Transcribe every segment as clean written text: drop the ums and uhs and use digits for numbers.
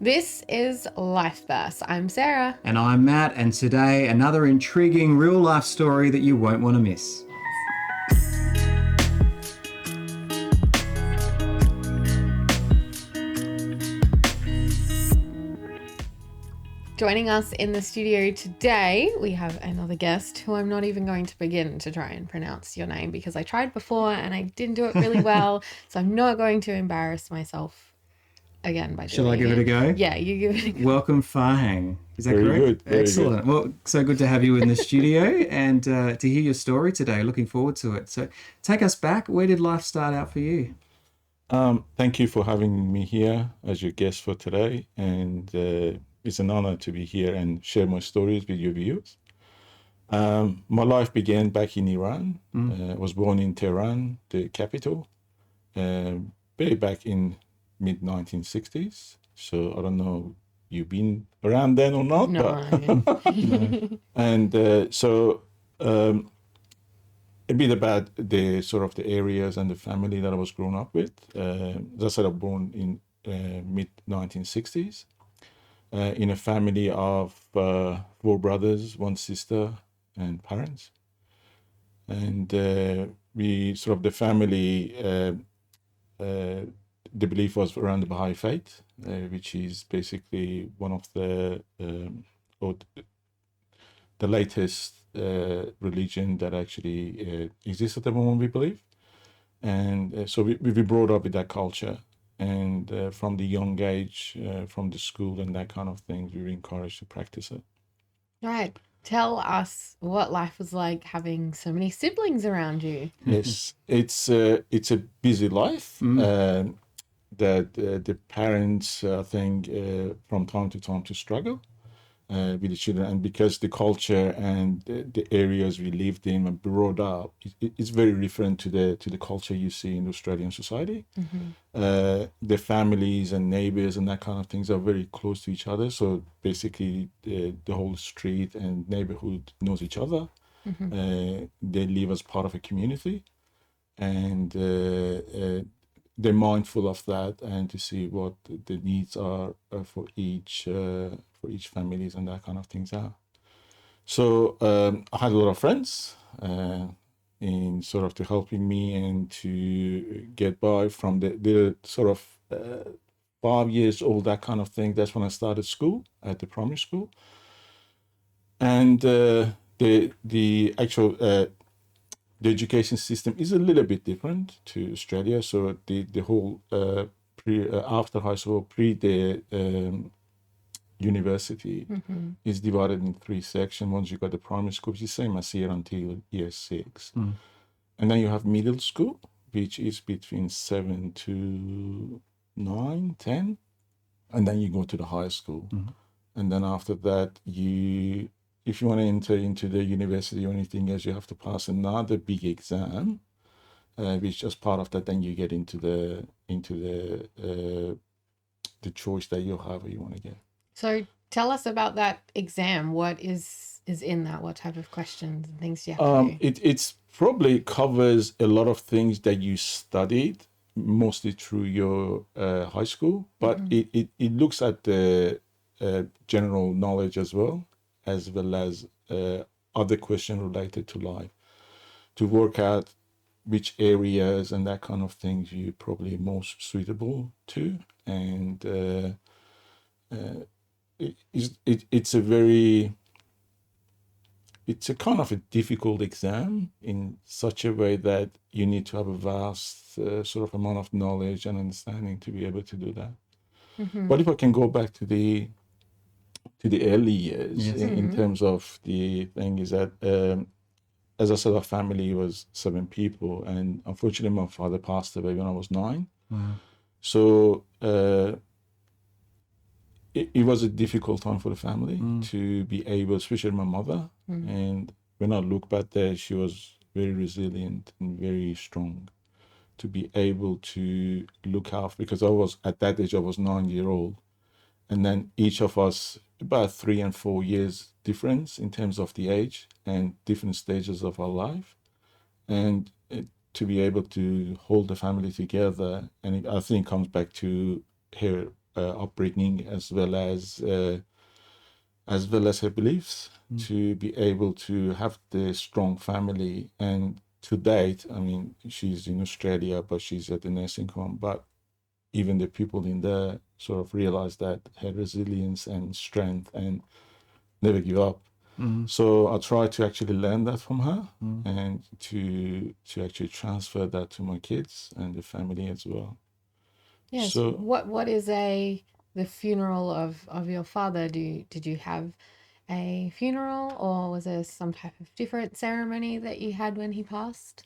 This is Life Verse. I'm Sarah. And I'm Matt, and today another intriguing real-life story that you won't want to miss. Joining us in the studio today, we have another guest who I'm not even going to begin to try and pronounce your name because I tried before and I didn't do it really well. So I'm not going to embarrass myself again by doing it. Shall I give it a go? Yeah, you give it a go. Welcome, Farhang. Is that Very correct? good, very Excellent. Well, so good to have you in the studio and to hear your story today. Looking forward to it. So take us back. Where did life start out for you? Thank you for having me here as your guest for today. And it's an honor to be here and share my stories with your viewers. My life began back in Iran. I was born in Tehran, the capital, way back in mid-1960s. So I don't know you've been around then or not. No. But and so a bit about the sort of the areas and the family that I was growing up with. As I said, I was born in mid-1960s in a family of 4 brothers, 1 sister, and parents. And we sort of the family, the belief was around the Baha'i Faith, which is basically one of the latest religion that actually exists at the moment, we believe. And so we brought up with that culture. And from the young age, from the school and that kind of things, we were encouraged to practice it. Right. Tell us what life was like having so many siblings around you. Yes, it's a busy life. That the parents, I think, from time to time to struggle with the children, and because the culture and the areas we lived in and brought up, it's very different to the culture you see in Australian society. The families and neighbors and that kind of things are very close to each other. So basically, the whole street and neighborhood knows each other. They live as part of a community, and they're mindful of that and to see what the needs are for each families and that kind of things are. So I had a lot of friends in sort of to helping me and to get by from the sort of 5 years old, that kind of thing. That's when I started school at the primary school. And the actual the education system is a little bit different to Australia. So the whole after high school, the university is divided in 3 sections. Once you got the primary school, which is the same as here until year 6. And then you have middle school, which is between 7 to 9, 10. And then you go to the high school. And then after that, if you want to enter into the university or anything else, you have to pass another big exam, which is part of that. Then you get into the choice that you have or you want to get. So tell us about that exam. What is in that? What type of questions and things do you have to do? It's probably covers a lot of things that you studied mostly through your high school, but it looks at the general knowledge as well as other questions related to life, to work out which areas and that kind of things you're probably most suitable to. And it's a kind of a difficult exam in such a way that you need to have a vast sort of amount of knowledge and understanding to be able to do that. But if I can go back to the early years, in terms of the thing is that, as I said, our family was 7 people, and unfortunately my father passed away when I was 9. So it was a difficult time for the family to be able, especially my mother. And when I look back there, she was very resilient and very strong to be able to look after, because at that age, I was 9-year-old. And then each of us, about 3 and 4 years difference in terms of the age and different stages of our life. And to be able to hold the family together, and I think it comes back to her upbringing as well as her beliefs, to be able to have the strong family. And to date, I mean, she's in Australia, but she's at the nursing home. But even the people in there sort of realize that her resilience and strength and never give up. So I try to actually learn that from her and to actually transfer that to my kids and the family as well. Yes. So What is the funeral of your father? Did you have a funeral, or was there some type of different ceremony that you had when he passed?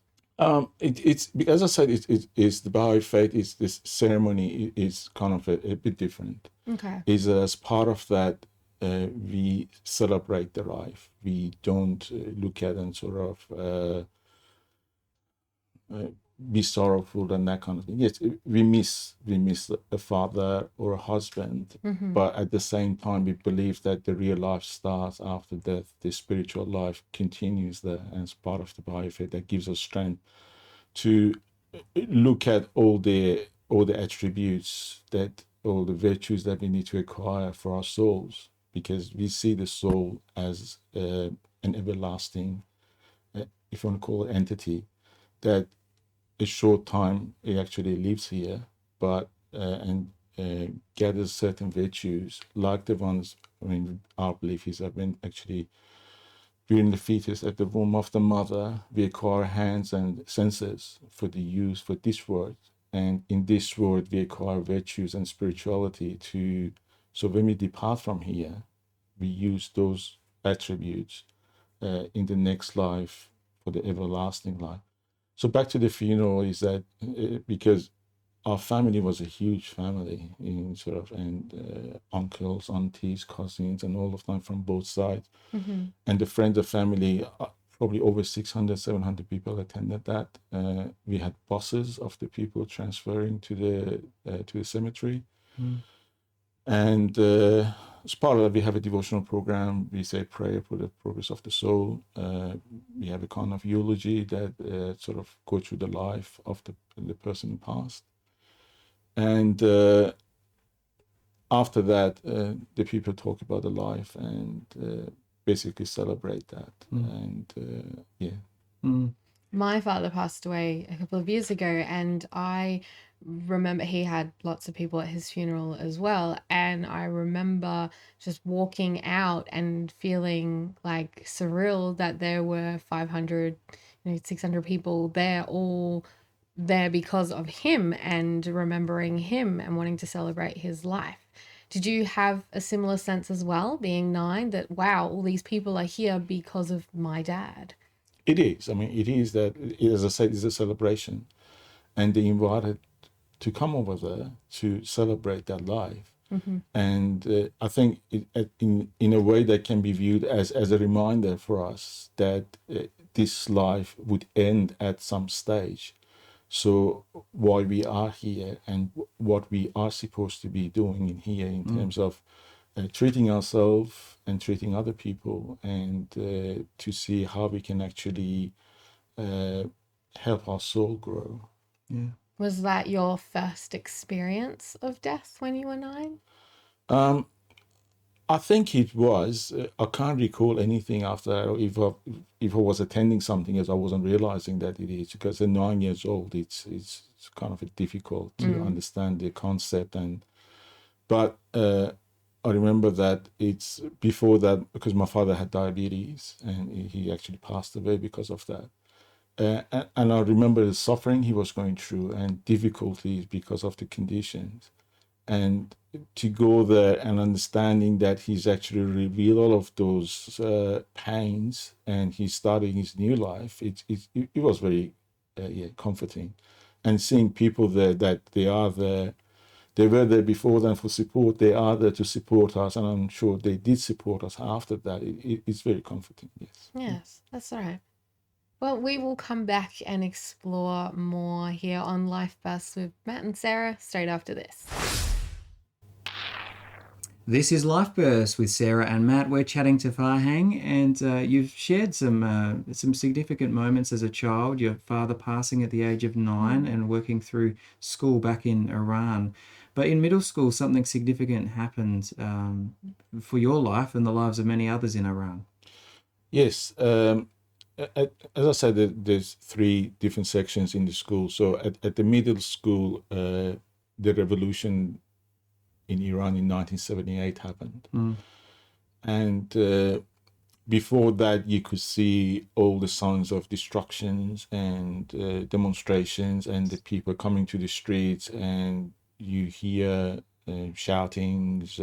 it's as I said, it's the Baha'i faith. Is this ceremony is kind of a bit different. Okay. Is as part of that, we celebrate the life. We don't look at and sort of be sorrowful and that kind of thing. Yes, we miss a father or a husband, but at the same time, we believe that the real life starts after death. The spiritual life continues there, and it's part of the Baha'i faith that gives us strength to look at all the attributes, that all the virtues that we need to acquire for our souls, because we see the soul as an everlasting, if you want to call it, entity, that a short time it actually lives here, but and gathers certain virtues like the ones. I mean, our belief is that when actually during the fetus at the womb of the mother, we acquire hands and senses for the use for this world. And in this world, we acquire virtues and spirituality to. So when we depart from here, we use those attributes in the next life for the everlasting life. So back to the funeral is that because our family was a huge family in sort of, and uncles, aunties, cousins, and all of them from both sides. And the friends of family, probably over 600, 700 people attended that. We had buses of the people transferring to the cemetery. And as part of that, we have a devotional program. We say prayer for the progress of the soul. We have a kind of eulogy that sort of go through the life of the person who passed. And after that, the people talk about the life and basically celebrate that. And My father passed away a couple of years ago, and I remember he had lots of people at his funeral as well. And I remember just walking out and feeling like surreal that there were 500, 600 people there, all there because of him and remembering him and wanting to celebrate his life. Did you have a similar sense as well, being 9, that wow, all these people are here because of my dad? it is. I mean, it is that, as I said, it's a celebration. And they invited to come over there to celebrate that life. And I think in a way that can be viewed as a reminder for us that this life would end at some stage. So why we are here and what we are supposed to be doing in here in terms of treating ourselves and treating other people, and to see how we can actually help our soul grow. Yeah. Was that your first experience of death when you were 9? I think it was. I can't recall anything after that. If I was attending something as I wasn't realizing that it is, because at 9 years old, it's kind of difficult to understand the concept. But I remember that it's before that, because my father had diabetes and he actually passed away because of that. And I remember the suffering he was going through and difficulties because of the conditions. And to go there and understanding that he's actually revealed all of those pains and he's starting his new life, it was very comforting. And seeing people there, that they are there, they were there before them for support, they are there to support us, and I'm sure they did support us after that. It's very comforting, yes. Yes, that's all right. Well, we will come back and explore more here on Life Bus with Matt and Sarah straight after this. This is Life Burst with Sarah and Matt. We're chatting to Farhang, and you've shared some significant moments as a child, your father passing at the age of 9 and working through school back in Iran. But in middle school, something significant happened for your life and the lives of many others in Iran. Yes. As I said, there's three different sections in the school. So at the middle school, the revolution in Iran in 1978 happened. And before that, you could see all the signs of destructions and demonstrations and the people coming to the streets, and you hear shoutings,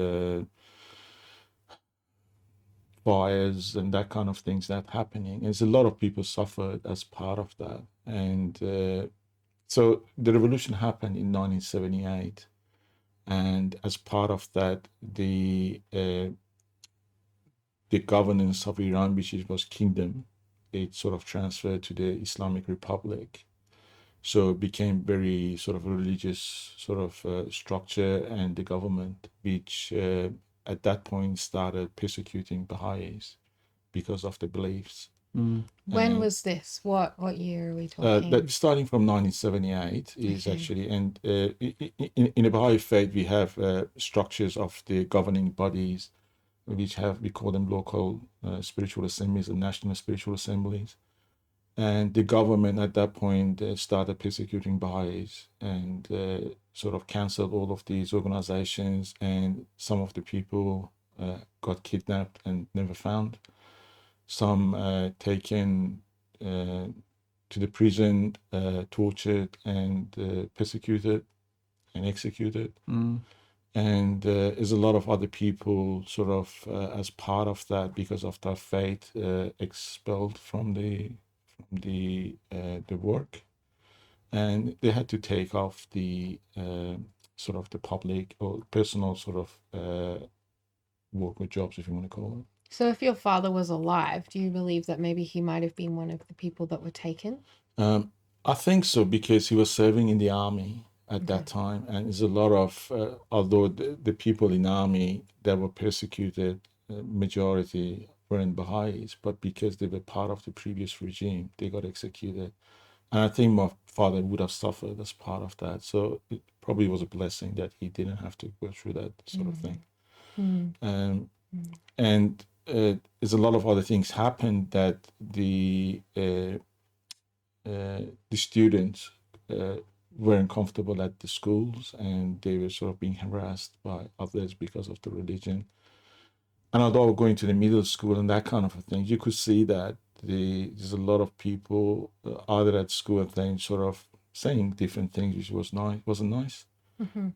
fires and that kind of things that happening. There's a lot of people suffered as part of that. And so the revolution happened in 1978. And as part of that, the governance of Iran, which was kingdom, it sort of transferred to the Islamic Republic. So it became very sort of religious sort of structure, and the government, which at that point started persecuting Baha'is because of the beliefs. When was this? What year are we talking? That starting from 1978 is actually, and in the Baha'i Faith, we have structures of the governing bodies, which we call them local spiritual assemblies and national spiritual assemblies. And the government at that point started persecuting Baha'is and sort of canceled all of these organizations, and some of the people got kidnapped and never found. Some taken to the prison, tortured and persecuted and executed. And there's a lot of other people sort of as part of that, because of their faith, expelled from the work, and they had to take off the sort of the public or personal sort of work or jobs, if you want to call it. So if your father was alive, do you believe that maybe he might have been one of the people that were taken? I think so, because he was serving in the army at that time, and there's a lot of although the people in army that were persecuted, majority weren't Baha'is, but because they were part of the previous regime, they got executed. And I think my father would have suffered as part of that. So it probably was a blessing that he didn't have to go through that sort of thing. And there's a lot of other things happened that the students weren't comfortable at the schools, and they were sort of being harassed by others because of the religion. And although going to the middle school and that kind of a thing, you could see that there's a lot of people either at school and things sort of saying different things, which wasn't nice.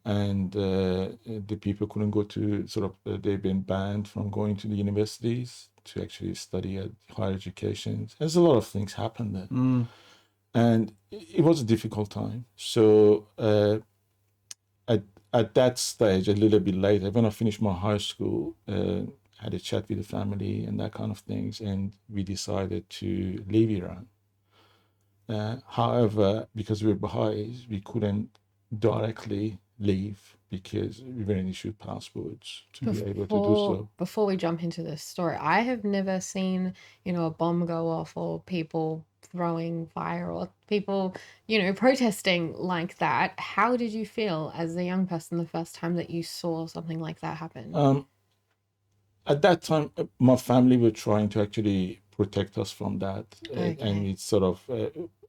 And the people couldn't go to they've been banned from going to the universities to actually study at higher education. There's a lot of things happened there. And it was a difficult time. So at that stage, a little bit later, when I finished my high school, had a chat with the family and that kind of things, and we decided to leave Iran. However, because we were Baha'is, we couldn't directly leave because we weren't issued passports to be able to do so. Before we jump into this story, I have never seen, a bomb go off or people throwing fire or people, protesting like that. How did you feel as a young person the first time that you saw something like that happen? At that time, my family were trying to actually protect us from that. And it's sort of,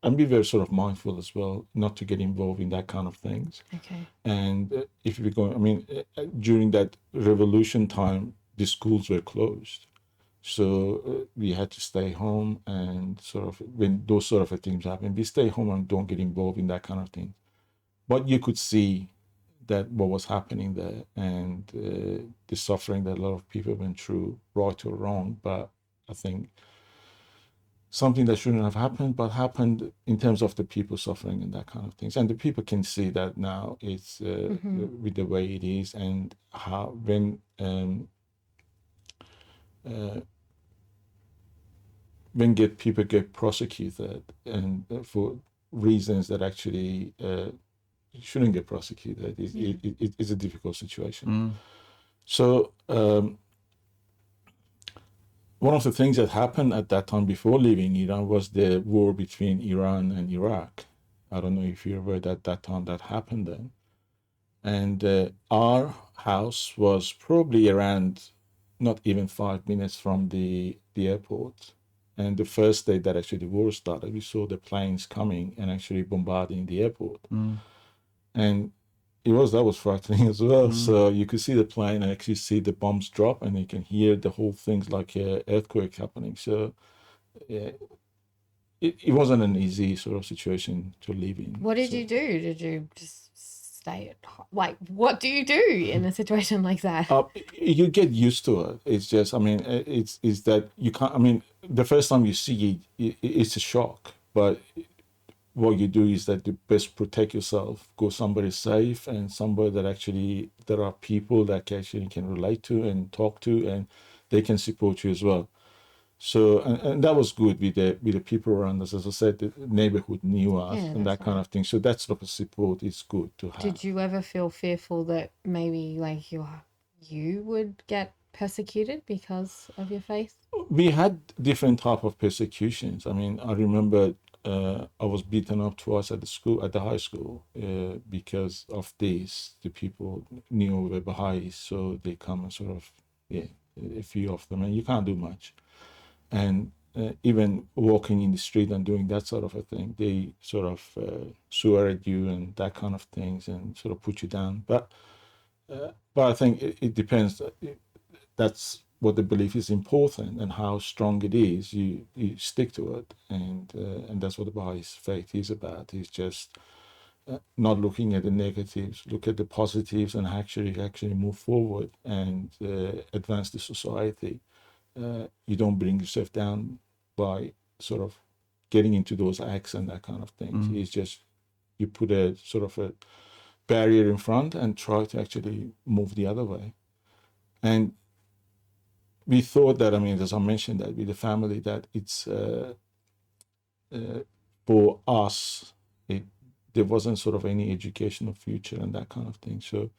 and we were sort of mindful as well, not to get involved in that kind of things. Okay. And if we go, during that revolution time, the schools were closed. So we had to stay home, and sort of when those sort of things happen, we stay home and don't get involved in that kind of thing. But you could see that what was happening there, and the suffering that a lot of people went through, right or wrong. But I think something that shouldn't have happened, but happened in terms of the people suffering and that kind of things. And the people can see that now. It's with the way it is, and how when people get prosecuted and for reasons that actually shouldn't get prosecuted, it's a difficult situation. So one of the things that happened at that time before leaving Iran was the war between Iran and Iraq. I don't know if you're aware that time that happened then. And our house was probably around not even 5 minutes from the airport. And the first day that actually the war started, we saw the planes coming and actually bombarding the airport. And that was frightening as well. So you could see the plane and actually see the bombs drop, and you can hear the whole thing's like an earthquake happening. So it wasn't an easy sort of situation to live in. What did you do? Did you just stay at home? Like, what do you do in a situation like that? You get used to it. It's just, I mean, it's that you can't, I mean, the first time you see it, it's a shock. But what you do is that you best protect yourself, go somewhere safe and somewhere that actually there are people that actually can relate to and talk to, and they can support you as well. So, and that was good with the people around us. As I said, the neighborhood knew us and that kind of thing. So that sort of support is good to have. Did you ever feel fearful that maybe like you would get persecuted because of your faith? We had different type of persecutions. I mean, I remember I was beaten up twice at the high school, because of this. The people knew we were Baha'i, so they come and sort of, a few of them, and you can't do much. And even walking in the street and doing that sort of a thing, they sort of swear at you and that kind of things and sort of put you down. But I think it depends. That's what the belief is important and how strong it is. You stick to it, and that's what the Baha'i faith is about. It's just not looking at the negatives, look at the positives, and actually move forward and advance the society. You don't bring yourself down by sort of getting into those acts and that kind of things. It's just you put a sort of a barrier in front and try to actually move the other way. And we thought that, I mean, as I mentioned, that with the family, that it's for us, there wasn't sort of any educational future and that kind of thing. So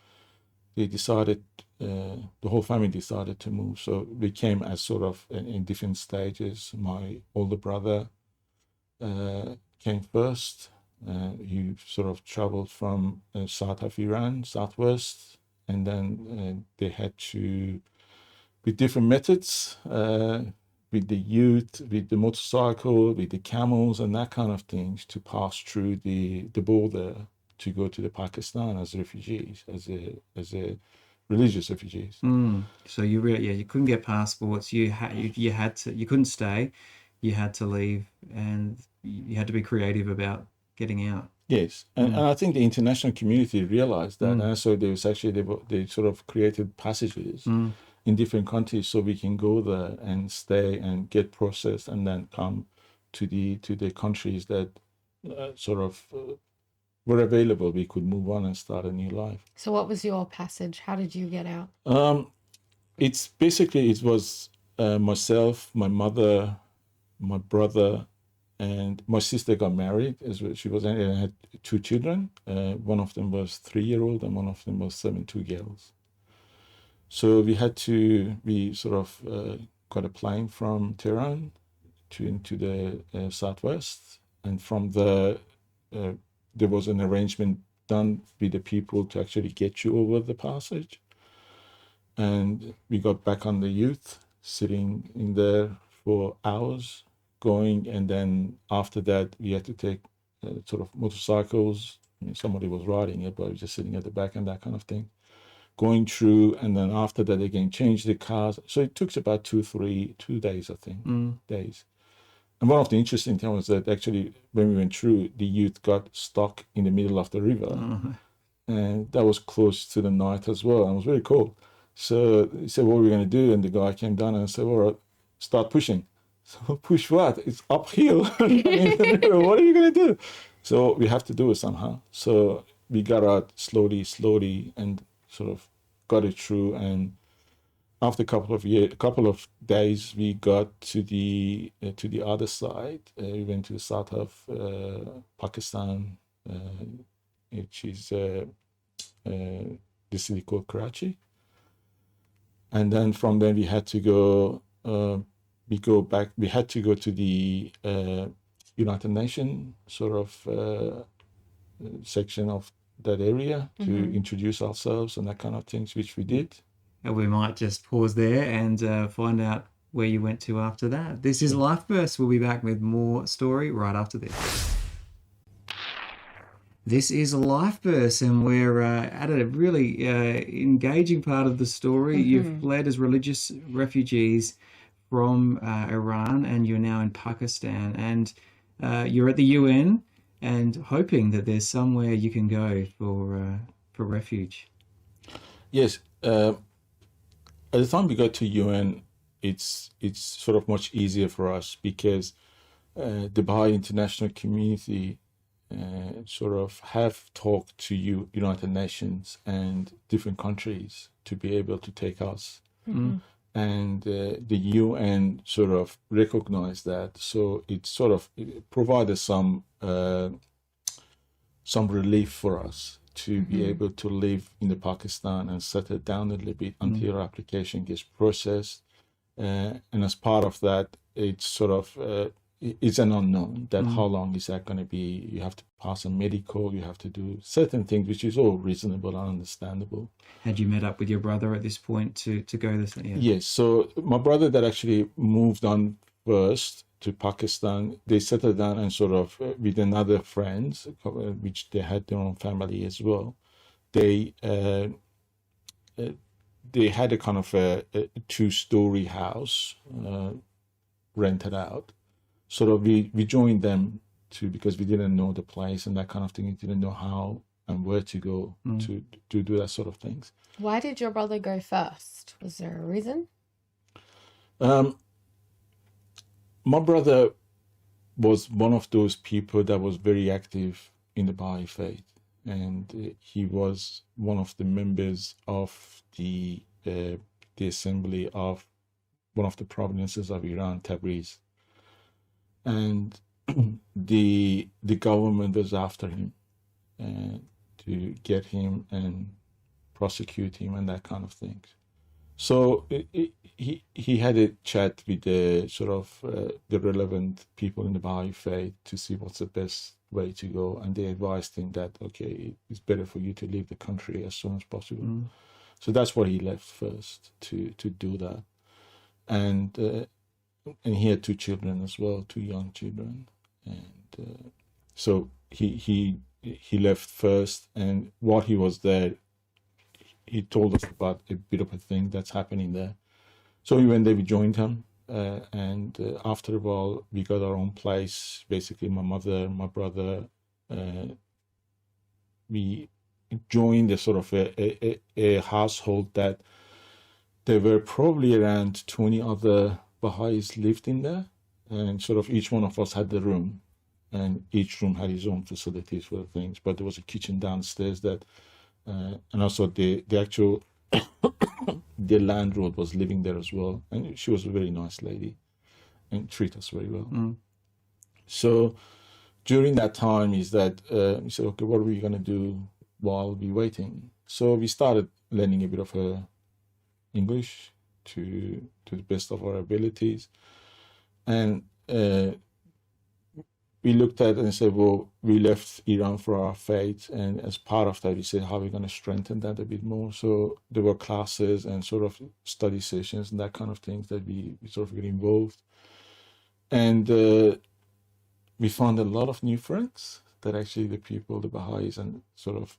they decided, the whole family decided to move. So we came as sort of in different stages. My older brother came first. He sort of traveled from south of Iran, southwest, and then they had to, with different methods, with the youth, with the motorcycle, with the camels and that kind of things, to pass through the border to go to the Pakistan as refugees, as a religious refugees. So you couldn't get passports. You had to. You couldn't stay. You had to leave, and you had to be creative about getting out. Yes, and I think the international community realized that, and so there was actually they sort of created passages in different countries so we can go there and stay and get processed and then come to the countries that sort of were available. We could move on and start a new life. So what was your passage? How did you get out? It's basically, it was myself, my mother, my brother, and my sister got married. She was, and had 2 children. One of them was 3-year-old and one of them was 2 girls. So we sort of got a plane from Tehran into the southwest, and from there was an arrangement done with the people to actually get you over the passage. And we got back on the youth, sitting in there for hours, going, and then after that we had to take sort of motorcycles. I mean, somebody was riding it, but I was just sitting at the back and that kind of thing, going through, and then after that again change the cars. So it took about 2 days, I think, days. And one of the interesting things was that actually when we went through, the youth got stuck in the middle of the river, and that was close to the night as well, and it was very cold. So he said, what are we going to do? And the guy came down and said, all right, start pushing. So push what? It's uphill. What are you going to do? So we have to do it somehow. So we got out slowly, and sort of got it through. And after a couple of days, we got to the other side. We went to the south of Pakistan, which is the city called Karachi. And then from there we had to go. We had to go to the United Nations sort of section of that area to introduce ourselves and that kind of things, which we did. And we might just pause there and find out where you went to after that. This is Life Burst. We'll be back with more story right after this. This is Life Burst, and we're at a really engaging part of the story. You've fled as religious refugees from Iran, and you're now in Pakistan, and you're at the UN and hoping that there's somewhere you can go for refuge. Yes. At the time we got to UN, it's sort of much easier for us because the Baha'i international community sort of have talked to United Nations and different countries to be able to take us. And the UN sort of recognized that, so it provided some relief for us to be able to live in the Pakistan and settle down a little bit until our application gets processed. And as part of that, it's sort of it's an unknown that how long is that going to be. You have to pass a medical, you have to do certain things, which is all reasonable and understandable. Had you met up with your brother at this point to go this? Yeah. Yes, so my brother that actually moved on first to Pakistan, they settled down and sort of with another friends, which they had their own family as well. They had a kind of a 2-story house rented out. So we joined them because we didn't know the place and that kind of thing. We didn't know how and where to go to do that sort of things. Why did your brother go first? Was there a reason? My brother was one of those people that was very active in the Baha'i faith, and he was one of the members of the assembly of one of the provinces of Iran, Tabriz. And the government was after him to get him and prosecute him and that kind of thing. So he had a chat with the sort of the relevant people in the Baha'i faith to see what's the best way to go, and they advised him that okay, it's better for you to leave the country as soon as possible. So that's why he left first to do that, and he had 2 children as well, 2 young children, and so he left first. And while he was there, he told us about a bit of a thing that's happening there. So we went there, we joined him, and after a while, we got our own place. Basically, my mother, my brother, we joined a sort of a household that there were probably around 20 other Baha'is lived in there, and sort of each one of us had the room, and each room had his own facilities for things. But there was a kitchen downstairs that, and also the actual the landlord was living there as well, and she was a very nice lady and treated us very well. So during that time is that we said, okay, what are we going to do while we're waiting? So we started learning a bit of English to the best of our abilities, and we looked at it and said, well, we left Iran for our faith, and as part of that we said, how are we going to strengthen that a bit more? So there were classes and sort of study sessions and that kind of things that we sort of get involved, and we found a lot of new friends that actually the people, the Baha'is and sort of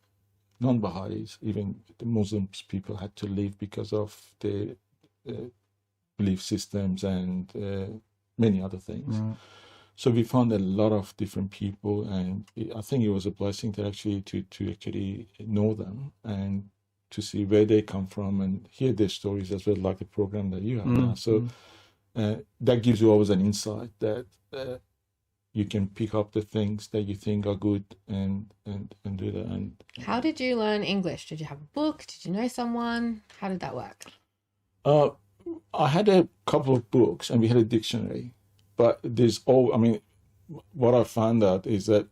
non-Baha'is, even the Muslims people, had to leave because of the belief systems and many other things. So we found a lot of different people, and I think it was a blessing to actually know them and to see where they come from and hear their stories as well, like the program that you have now. So that gives you always an insight that you can pick up the things that you think are good and do that. And how did you learn English? Did you have a book? Did you know someone? How did that work? I had a couple of books and we had a dictionary, but what I found out is that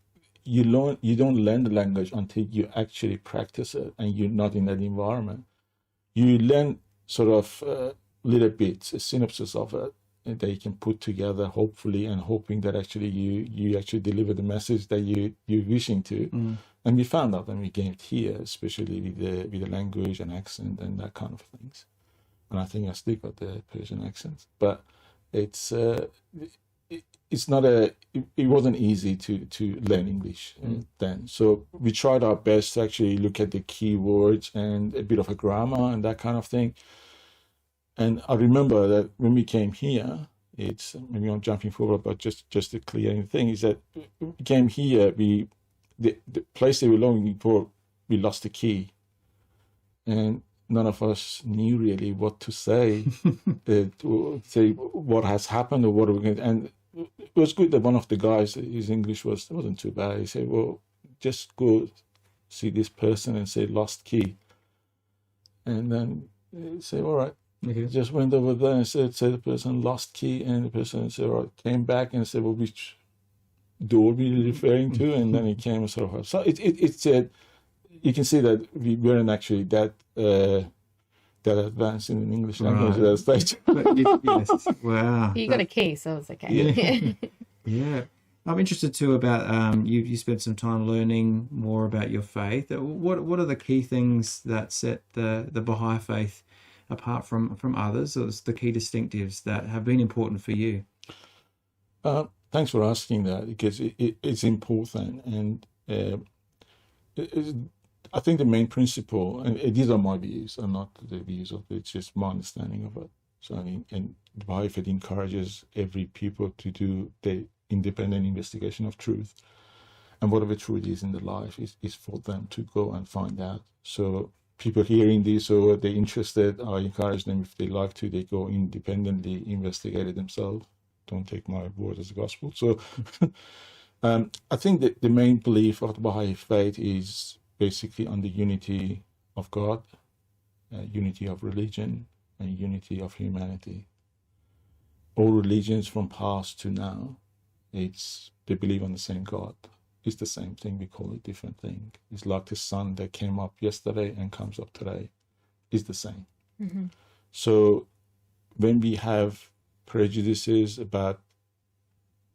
you don't learn the language until you actually practice it and you're not in that environment. You learn sort of little bits, a synopsis of it, that you can put together, hopefully, and hoping that actually you actually deliver the message that you're wishing to. And we found out when we came here, especially with the language and accent and that kind of things. And I think I still got the Persian accent, but it's not it wasn't easy to learn English then. So we tried our best to actually look at the keywords and a bit of a grammar and that kind of thing. And I remember that when we came here, it's maybe I'm jumping forward, but just to clear the thing is that we came here, the place they were longing for, we lost the key, and none of us knew really what to say, to say what has happened or what are we going to. And it was good that one of the guys, his English wasn't too bad. He said, "Well, just go see this person and say lost key," and then he said, "All right." Okay. Just went over there and said the person lost key, and the person said, "All right," came back and said, "Well, which door were you referring to?" And then he came and sort of. So it's you can see that we weren't actually that advanced in English language at that stage. Yes. Wow. You got a key, so it's okay. Yeah. I'm interested too about you spent some time learning more about your faith. What are the key things that set the Baha'i faith apart from others, or the key distinctives that have been important for you? Thanks for asking that, because it's important, and I think the main principle, and these are my views, are not the views of it's just my understanding of it. So and the Baha'i faith encourages every people to do the independent investigation of truth, and whatever truth is in their life is for them to go and find out. So people hearing this, or they're interested, I encourage them, if they like to, they go independently investigate it themselves. Don't take my word as gospel. So I think that the main belief of the Baha'i faith is basically on the unity of God, unity of religion, and unity of humanity. All religions from past to now, they believe on the same God. It's the same thing, we call it different thing. It's like the sun that came up yesterday and comes up today. It's the same. Mm-hmm. So when we have prejudices about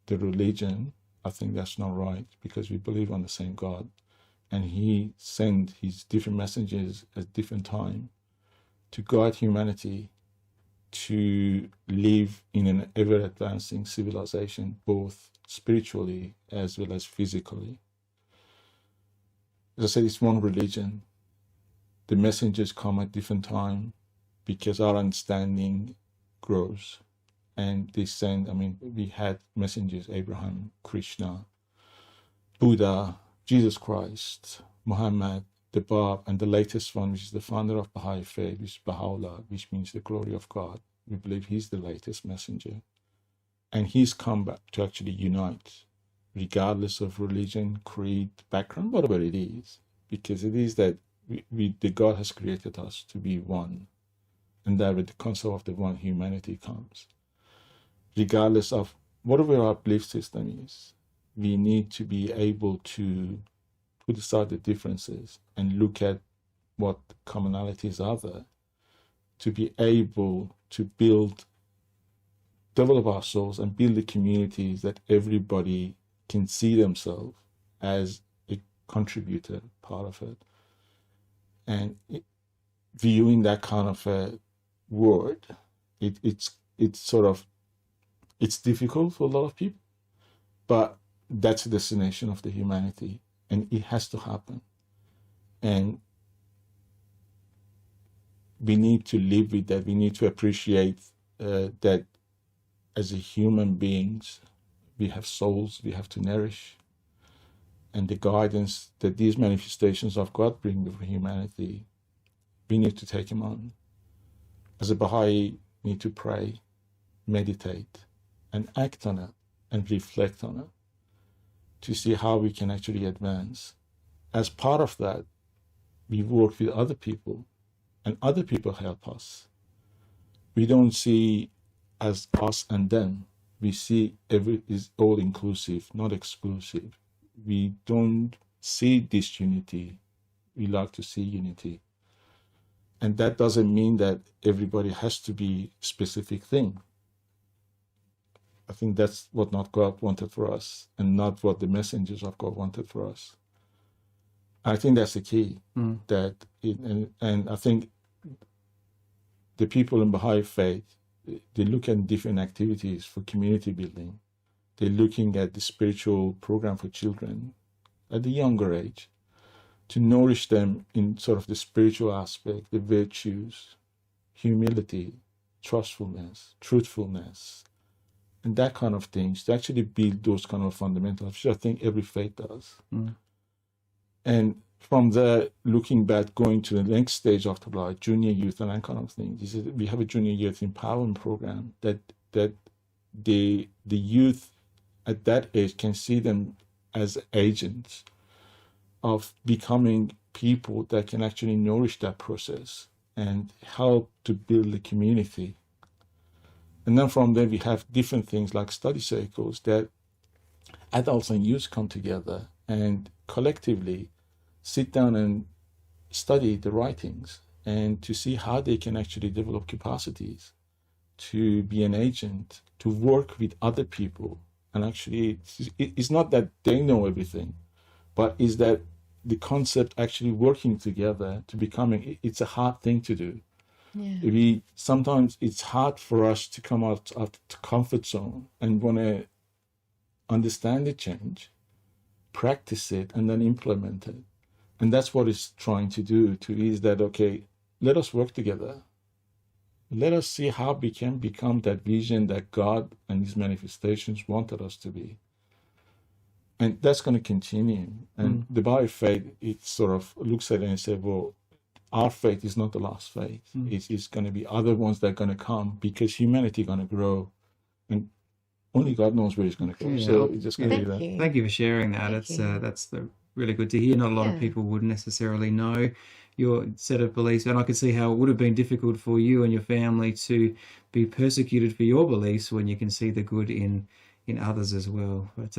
the religion, I think that's not right, because we believe on the same God, and he sent his different messengers at different time to guide humanity to live in an ever-advancing civilization, both spiritually as well as physically. As I said, it's one religion. The messengers come at different time because our understanding grows. And they send, we had messengers, Abraham, Krishna, Buddha, Jesus Christ, Muhammad, the Bab, and the latest one, which is the founder of Baha'i Faith, which is Baha'u'llah, which means the glory of God. We believe he's the latest messenger. And he's come back to actually unite, regardless of religion, creed, background, whatever it is. Because it is that the God has created us to be one. And that with the concept of the one, humanity comes. Regardless of whatever our belief system is, we need to be able to put aside the differences and look at what commonalities are there, to be able to develop ourselves and build the communities that everybody can see themselves as a contributor, part of it. And viewing that kind of a word, it's difficult for a lot of people, but that's the destination of the humanity, and it has to happen. And we need to live with that. We need to appreciate that as a human beings, we have souls we have to nourish, and the guidance that these manifestations of God bring for humanity, we need to take them on. As a Baha'i, we need to pray, meditate, and act on it, and reflect on it, to see how we can actually advance. As part of that, we work with other people, and other people help us. We don't see as us and them. We see is all inclusive, not exclusive. We don't see disunity. We like to see unity. And that doesn't mean that everybody has to be a specific thing. I think that's what not God wanted for us, and not what the messengers of God wanted for us. I think that's the key. And I think the people in Baha'i Faith, they look at different activities for community building. They're looking at the spiritual program for children at a younger age to nourish them in sort of the spiritual aspect, the virtues, humility, trustfulness, truthfulness, and that kind of things, to actually build those kind of fundamentals, which I think every faith does. And from there, looking back, going to the next stage of the life, junior youth and that kind of thing. We have a junior youth empowerment program that the youth at that age can see them as agents of becoming people that can actually nourish that process and help to build the community. And then from there, we have different things like study circles that adults and youth come together and collectively sit down and study the writings and to see how they can actually develop capacities to be an agent, to work with other people. And actually, it's not that they know everything, but is that the concept actually working together to becoming, it's a hard thing to do. Sometimes it's hard for us to come out of the comfort zone and want to understand the change, practice it, and then implement it. And that's what it's trying to do, is that, okay, let us work together. Let us see how we can become that vision that God and his manifestations wanted us to be. And that's going to continue. And the Baha'i faith, it sort of looks at it and says, well, our faith is not the last faith. It's going to be other ones that are going to come because humanity is going to grow. And only God knows where it's going to go. So it's just going to be that. Thank you for sharing that. That's really good to hear. Not a lot of people would necessarily know your set of beliefs, and I could see how it would have been difficult for you and your family to be persecuted for your beliefs when you can see the good in others as well. But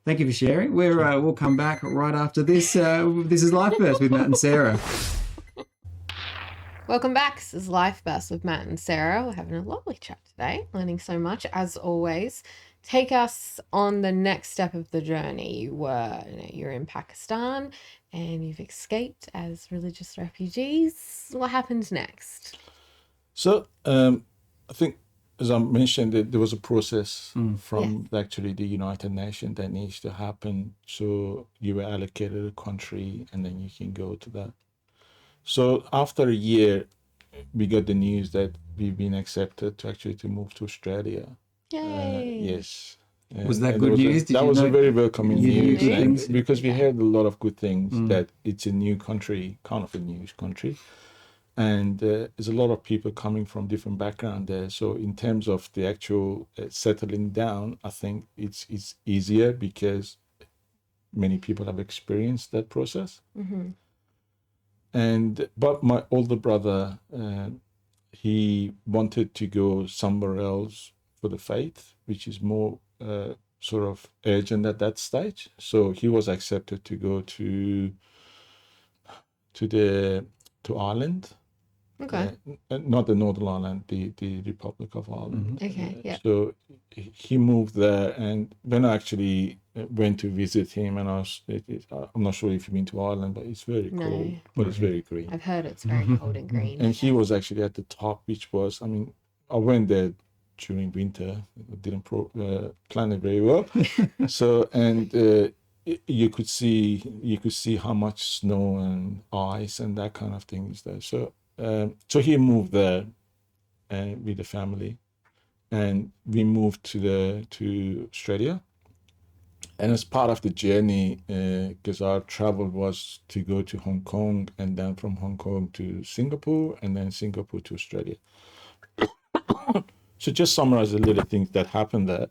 thank you for sharing. We'll come back right after this. This is Life Burst with Matt and Sarah. Welcome back. This is Life Burst with Matt and Sarah. We're having a lovely chat today, learning so much as always. Take us on the next step of the journey. You're in Pakistan and you've escaped as religious refugees. What happened next? So I think, as I mentioned, there was a process from actually the United Nations that needs to happen. So you were allocated a country and then you can go to that. So after a year, we got the news that we've been accepted to move to Australia. Yay! Yes. Was that good news? That was a very welcoming news, because we heard a lot of good things, that it's a new country, kind of a new country. And there's a lot of people coming from different backgrounds there. So in terms of the actual settling down, I think it's easier because many people have experienced that process. But my older brother, he wanted to go somewhere else for the faith, which is more sort of urgent at that stage. So he was accepted to go to Ireland. Okay. Not the Northern Ireland, the Republic of Ireland. Okay, yeah. So he moved there, and when I actually went to visit him, and I'm not sure if you've been to Ireland, but it's very cold, but it's very green. I've heard it's very cold and green. And he was actually at the top, which was, I went there during winter. I didn't plan it very well. So, and you could see how much snow and ice and that kind of thing is there. So he moved there with the family, and we moved to Australia. And as part of the journey, because our travel was to go to Hong Kong, and then from Hong Kong to Singapore, and then Singapore to Australia. So just summarize the little things that happened there.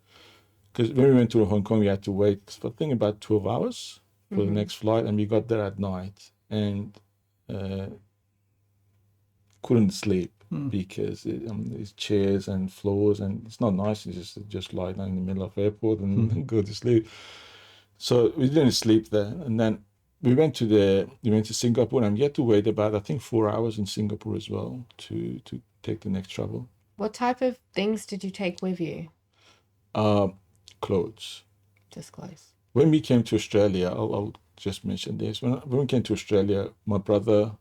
Because when we went to Hong Kong, we had to wait for, I think, about 12 hours for the next flight, and we got there at night and couldn't sleep because it's chairs and floors, and it's not nice to just lie down in the middle of the airport and go to sleep. So we didn't sleep there, and then we went to Singapore, and we had to wait about, I think, 4 hours in Singapore as well to take the next travel. What type of things did you take with you? Clothes. Just clothes. When we came to Australia, I'll just mention this. When we came to Australia, my brother,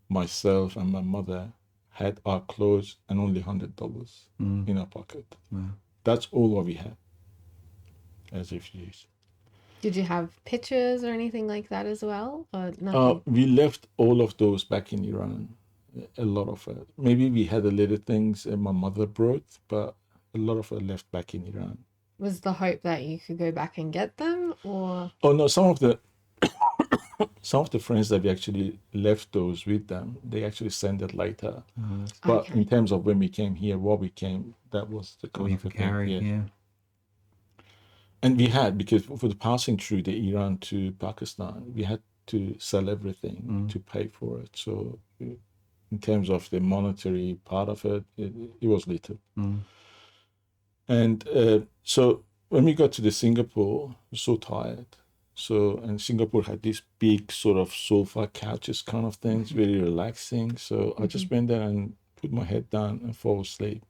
myself, and my mother had our clothes and only $100 in our pocket. Wow. That's all what we had as refugees. Did you have pictures or anything like that as well? Or nothing? We left all of those back in Iran. A lot of it. Maybe we had a little things my mother brought, but a lot of it left back in Iran. Was the hope that you could go back and get them, or? Oh no, some of the friends that we actually left those with them, they actually sent it later. But Okay. in terms of when we came here, what we came, that was the All kind you of a could carry, thing. yeah. And we had, because for the passing through the Iran to Pakistan, we had to sell everything to pay for it. So in terms of the monetary part of it, it was little. And so when we got to the Singapore, we were so tired. So, and Singapore had these big sort of sofa couches kind of things, very relaxing. So I just went there and put my head down and fall asleep.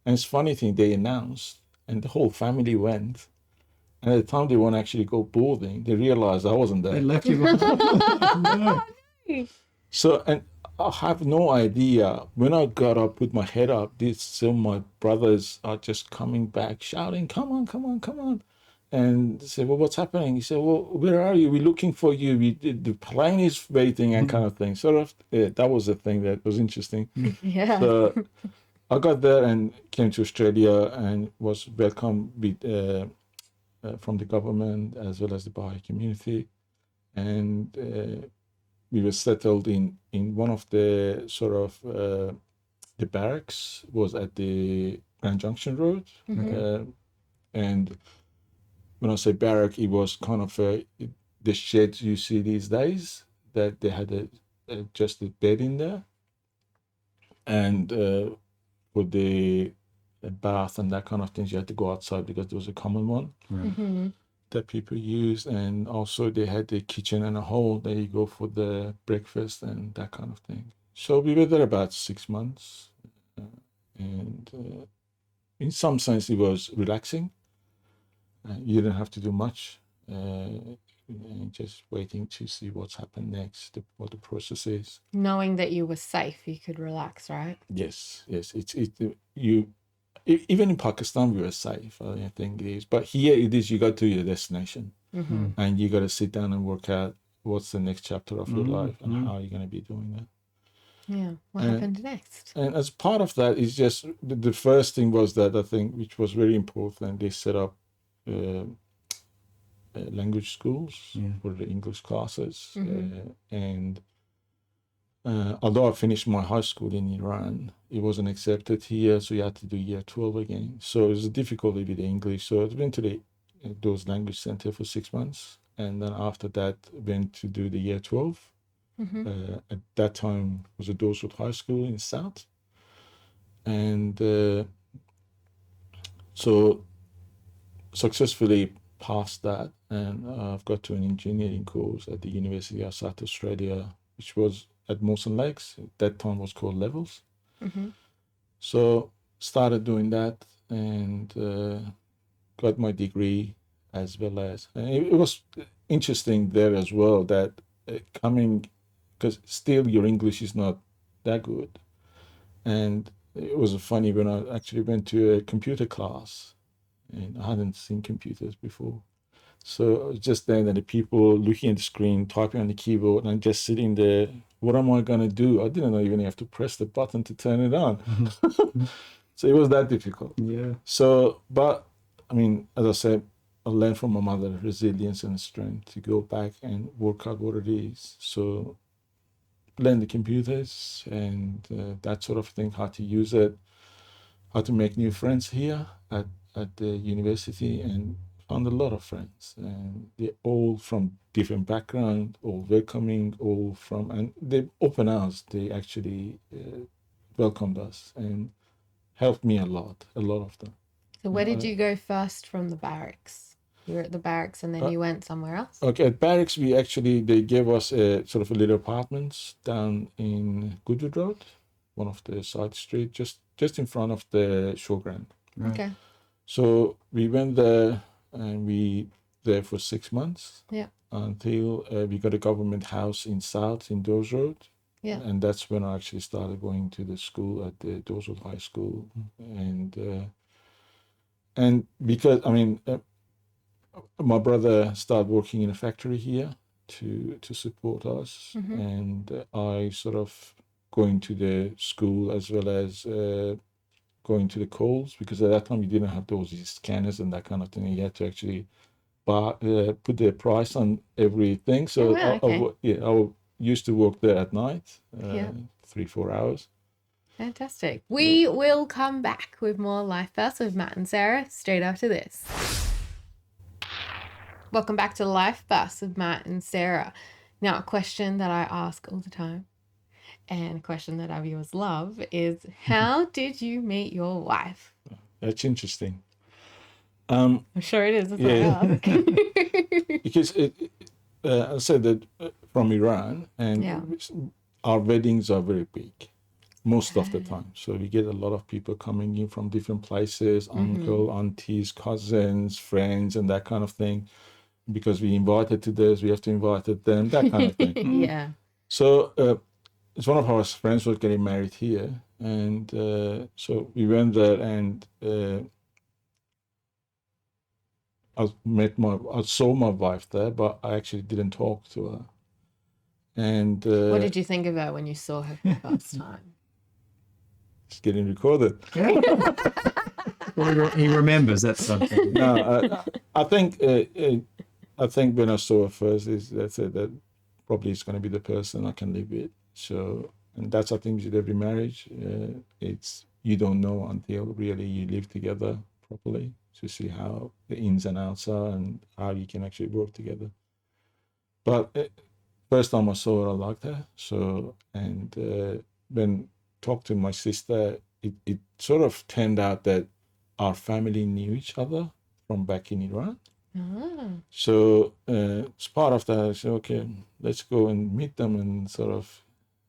And it's funny thing, they announced, and the whole family went. And at the time they want to actually go boarding, they realized I wasn't there. They left you behind. No. So, and I have no idea. When I got up, put my head up, my brothers are just coming back, shouting, "Come on, come on, come on!" And they said, "Well, what's happening?" He said, "Well, where are you? We're looking for you. The plane is waiting," and kind of thing. Sort of, that was the thing that was interesting. Yeah. So I got there and came to Australia and was welcomed with, from the government as well as the Baha'i community, and we were settled in one of the sort of the barracks was at the Grand Junction Road. And when I say barrack, it was kind of the sheds you see these days, that they had just a bed in there, and with the bath and that kind of things, you had to go outside because there was a common one that people used. And also they had the kitchen and a hall there you go for the breakfast and that kind of thing. So we were there about 6 months, and in some sense it was relaxing. You didn't have to do much, just waiting to see what's happened next, what the process is. Knowing that you were safe, you could relax, right? Yes. Even in Pakistan we were safe, I think it is. But here it is, you got to your destination, and you got to sit down and work out what's the next chapter of your life and how you're going to be doing that. Yeah. What happened next? And as part of that is just the first thing was that I think, which was very important, they set up language schools for the English classes. And although I finished my high school in Iran, it wasn't accepted here, so you had to do year 12 again. So it was a difficulty with the English. So I went to those language center for 6 months, and then after that went to do the year 12. At that time was a Dorswood High School in South, and so successfully passed that, and I've got to an engineering course at the University of South Australia, which was at Mawson Lakes. At that time was called Levels. So started doing that, and got my degree, as well as, and it was interesting there as well that coming, because still your English is not that good. And it was funny when I actually went to a computer class, and I hadn't seen computers before. So I was just there, and the people looking at the screen, typing on the keyboard, and I'm just sitting there. What am I going to do? I didn't even have to press the button to turn it on. So it was that difficult. Yeah. So, but I mean, as I said, I learned from my mother resilience and strength to go back and work out what it is. So learn the computers and that sort of thing, how to use it, how to make new friends here at the university, and found a lot of friends, and they're all from different backgrounds, all welcoming, all from, and they open house, they actually welcomed us and helped me a lot of them. So where did you go first from the barracks? You were at the barracks and then you went somewhere else? Okay, at barracks, they gave us a sort of a little apartments down in Goodwood Road, one of the side street, just in front of the showground. Right. Okay. So we went there and we there for 6 months. Yeah. Until we got a government house in South in Dawes Road. Yeah. And that's when I actually started going to the school at the Dawes Road High School. And because, my brother started working in a factory here to support us. And I sort of going to the school as well as going to the calls, because at that time you didn't have those scanners and that kind of thing. You had to actually put the price on everything. So I used to work there at night, 3-4 hours. Fantastic. We will come back with more Life First with Matt and Sarah straight after this. Welcome back to Life First with Matt and Sarah. Now, a question that I ask all the time and a question that our viewers love is, how did you meet your wife? That's interesting. I'm sure it is. That's what I ask. Because I said that from Iran, and our weddings are very big most of the time. So we get a lot of people coming in from different places, uncle, aunties, cousins, friends, and that kind of thing. Because we invited to this, we have to invite them, that kind of thing. Yeah. So it's one of our friends was getting married here, and so we went there, and I saw my wife there, but I actually didn't talk to her. And what did you think of her when you saw her for the first time? It's getting recorded. Well, he remembers that something. No, I think when I saw her first, that probably it's going to be the person I can live with. So, and that's I think with every marriage, it's you don't know until really you live together properly to see how the ins and outs are and how you can actually work together. But first time I saw her, I liked her. So, and when talked to my sister, it sort of turned out that our family knew each other from back in Iran. So as part of that, I said, okay, let's go and meet them and sort of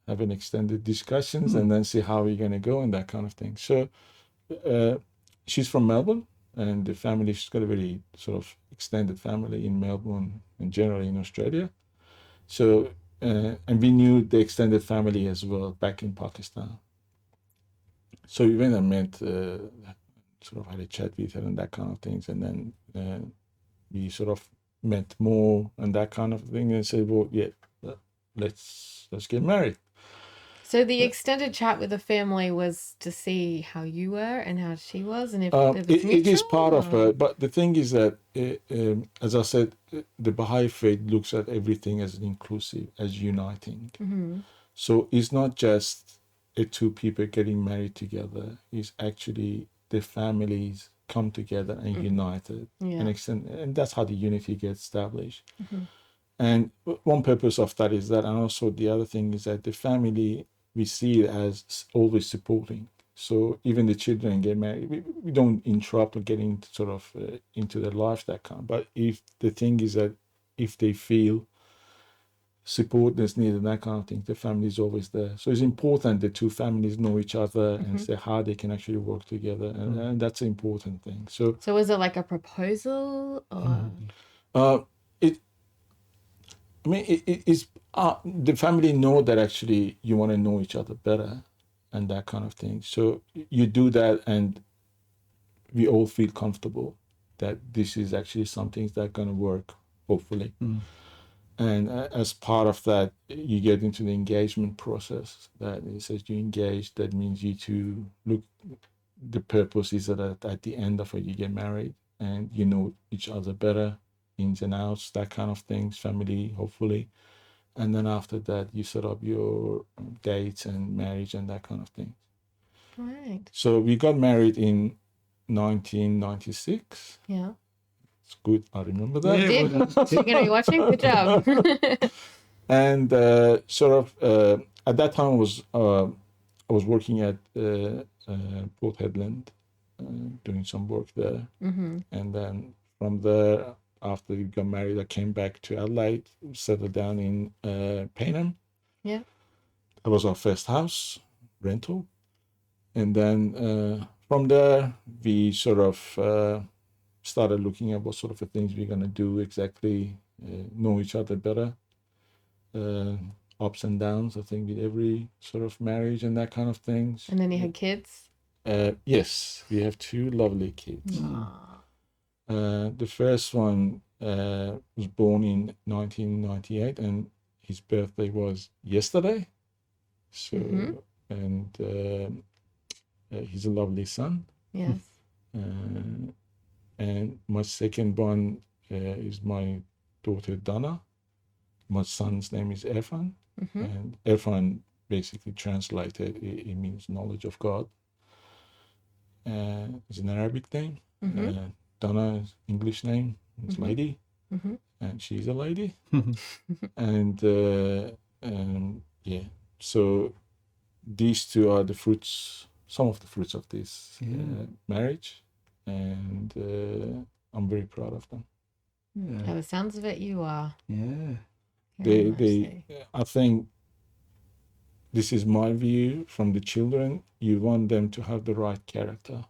have an extended discussions and then see how we're going to go and that kind of thing. So she's from Melbourne, and the family, she's got a very sort of extended family in Melbourne and generally in Australia. So, and we knew the extended family as well back in Pakistan. So we went and met, sort of had a chat with her and that kind of things. And then we sort of met more and that kind of thing and said, well, yeah, let's get married. So the extended chat with the family was to see how you were and how she was, and if it is part of it. But the thing is that, as I said, the Baha'i faith looks at everything as inclusive, as uniting. So it's not just two people getting married together. It's actually the families come together and united, and that's how the unity gets established. And one purpose of that is that, and also the other thing is that the family, we see it as always supporting. So even the children get married, we don't interrupt or get into sort of into their life that kind. But if the thing is that if they feel support is needed, that kind of thing, the family is always there. So it's important the two families know each other and say how they can actually work together, and that's an important thing. So was it like a proposal or? It's the family know that actually you want to know each other better and that kind of thing. So you do that, and we all feel comfortable that this is actually something that's going to work, hopefully. And as part of that, you get into the engagement process. That it says you engage. That means you two look. The purpose is that at the end of it, you get married and you know each other better, ins and outs, that kind of things, family, hopefully. And then after that, you set up your dates and marriage and that kind of thing. Right. So we got married in 1996. Yeah. It's good. I remember that. You did. You're going to be watching? Good job. And sort of at that time I was working at Port Hedland, doing some work there. And then from there, after we got married, I came back to Adelaide, settled down in Payneham. Yeah. That was our first house rental. And then from there, we sort of started looking at what sort of things we're going to do exactly, know each other better, ups and downs, I think, with every sort of marriage and that kind of things. And then you had kids? Yes, we have 2 lovely kids. The first one was born in 1998, and his birthday was yesterday. So, and he's a lovely son. Yes. And my second one is my daughter Dana. My son's name is Irfan, and Irfan basically translated, it means knowledge of God. It's an Arabic name. Dana is English name, it's lady, and she's a lady. And yeah, so these 2 are the fruits, some of the fruits of this marriage, and I'm very proud of them. By the sounds of it, you are. Yeah. I think this is my view from the children. You want them to have the right character,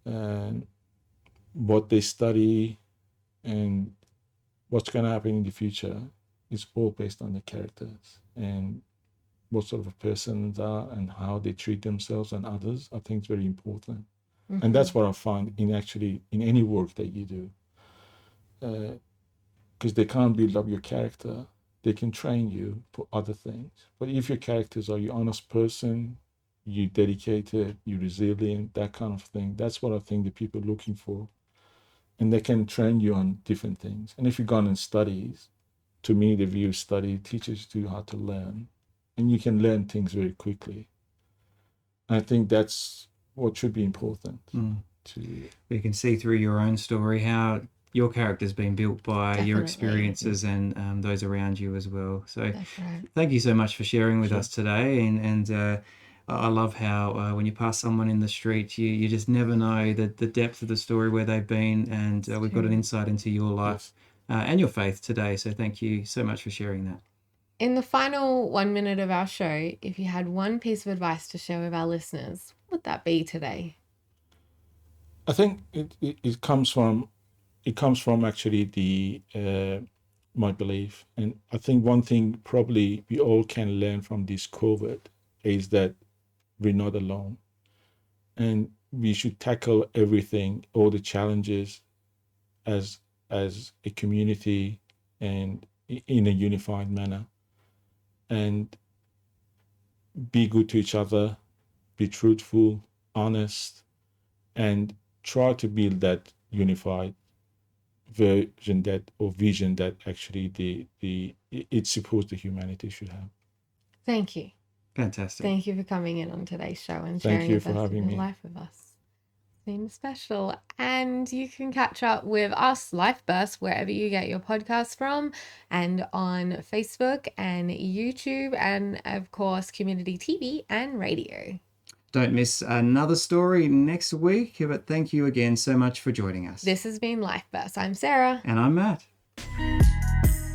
and what they study and what's going to happen in the future is all based on the characters and what sort of a person they are and how they treat themselves and others. I think it's very important. And that's what I find in any work that you do. Because they can't build up your character. They can train you for other things. But if your characters are you're honest person, you dedicated, you're resilient, that kind of thing, that's what I think the people are looking for. And they can train you on different things. And if you've gone and studies, to me, the view of study teaches you how to learn. And you can learn things very quickly. And I think that's what should be important. You can see through your own story how your character's been built by your experiences and those around you as well. So thank you so much for sharing with us today. And I love how when you pass someone in the street, you just never know the depth of the story where they've been. And we've got an insight into your life and your faith today. So thank you so much for sharing that. In the final 1 minute of our show, if you had one piece of advice to share with our listeners, what would that be today? I think it comes from actually the my belief, and I think one thing probably we all can learn from this COVID is that we're not alone, and we should tackle everything, all the challenges, as a community and in a unified manner, and be good to each other, be truthful, honest, and try to build that unified vision that actually it's supposed the humanity should have. Thank you. Fantastic. Thank you for coming in on today's show and sharing the best of your life with us. It's been special. And you can catch up with us, Life Burst, wherever you get your podcasts from, and on Facebook and YouTube, and of course, community TV and radio. Don't miss another story next week, but thank you again so much for joining us. This has been Life Bursts. I'm Sarah. And I'm Matt.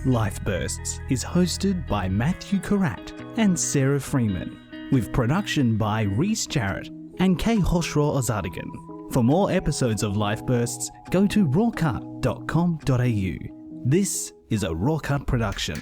Life Bursts is hosted by Matthew Karat and Sarah Freeman, with production by Reese Jarrett and Kay Hoshro Ozadigan. For more episodes of Life Bursts, go to rawcut.com.au. This is a RawCut production.